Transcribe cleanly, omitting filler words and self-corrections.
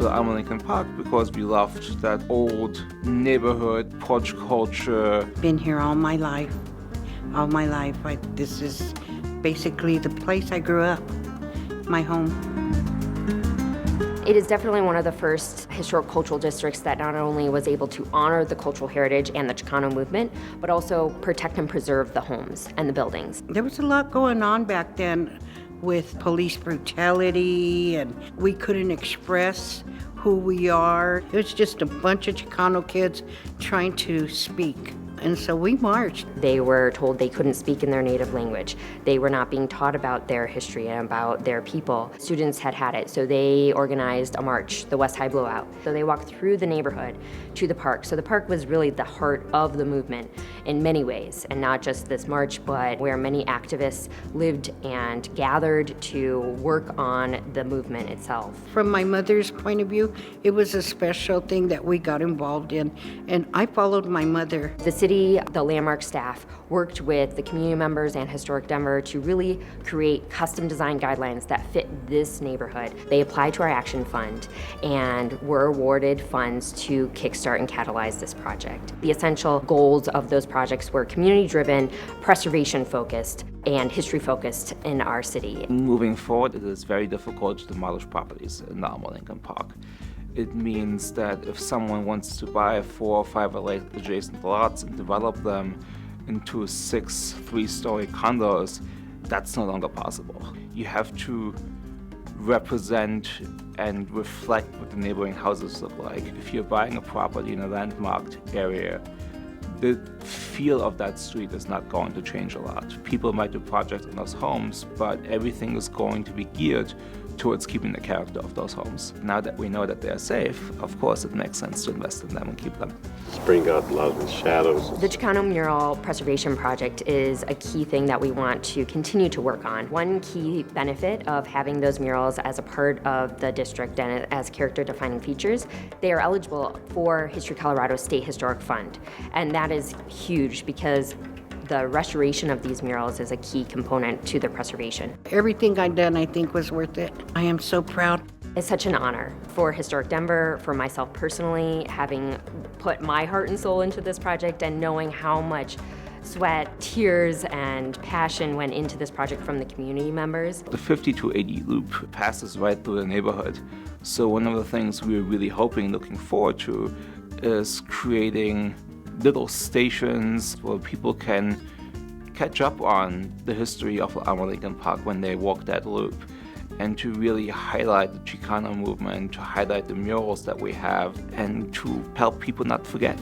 to Alma Lincoln Park because we loved that old neighborhood porch culture. Been here all my life. All my life. This is basically the place I grew up, my home. It is definitely one of the first historic cultural districts that not only was able to honor the cultural heritage and the Chicano movement, but also protect and preserve the homes and the buildings. There was a lot going on back then with police brutality, and we couldn't express who we are. It was just a bunch of Chicano kids trying to speak. And so we marched. They were told they couldn't speak in their native language. They were not being taught about their history and about their people. Students had it, so they organized a march, the West High Blowout. So they walked through the neighborhood to the park. So the park was really the heart of the movement in many ways, and not just this march, but where many activists lived and gathered to work on the movement itself. From my mother's point of view, it was a special thing that we got involved in, and I followed my mother. The city, the Landmark staff, worked with the community members and Historic Denver to really create custom design guidelines that fit this neighborhood. They applied to our action fund and were awarded funds to kickstart and catalyze this project. The essential goals of those projects were community-driven, preservation-focused, and history-focused in our city. Moving forward, it is very difficult to demolish properties in the Alma Lincoln Park. It means that if someone wants to buy 4 or 5 adjacent lots and develop them into 6 3-story condos, that's no longer possible. You have to represent and reflect what the neighboring houses look like. If you're buying a property in a landmarked area, the feel of that street is not going to change a lot. People might do projects in those homes, but everything is going to be geared towards keeping the character of those homes. Now that we know that they are safe, of course it makes sense to invest in them and keep them. Just bring out a lot of the shadows. The Chicano Mural Preservation Project is a key thing that we want to continue to work on. One key benefit of having those murals as a part of the district and as character-defining features, they are eligible for History Colorado State Historic Fund. And that is huge because the restoration of these murals is a key component to their preservation. Everything I've done, I think, was worth it. I am so proud. It's such an honor for Historic Denver, for myself personally, having put my heart and soul into this project and knowing how much sweat, tears, and passion went into this project from the community members. The 5280 loop passes right through the neighborhood. So one of the things we're really looking forward to, is creating little stations where people can catch up on the history of Alma Lincoln Park when they walk that loop, and to really highlight the Chicano movement, to highlight the murals that we have, and to help people not forget.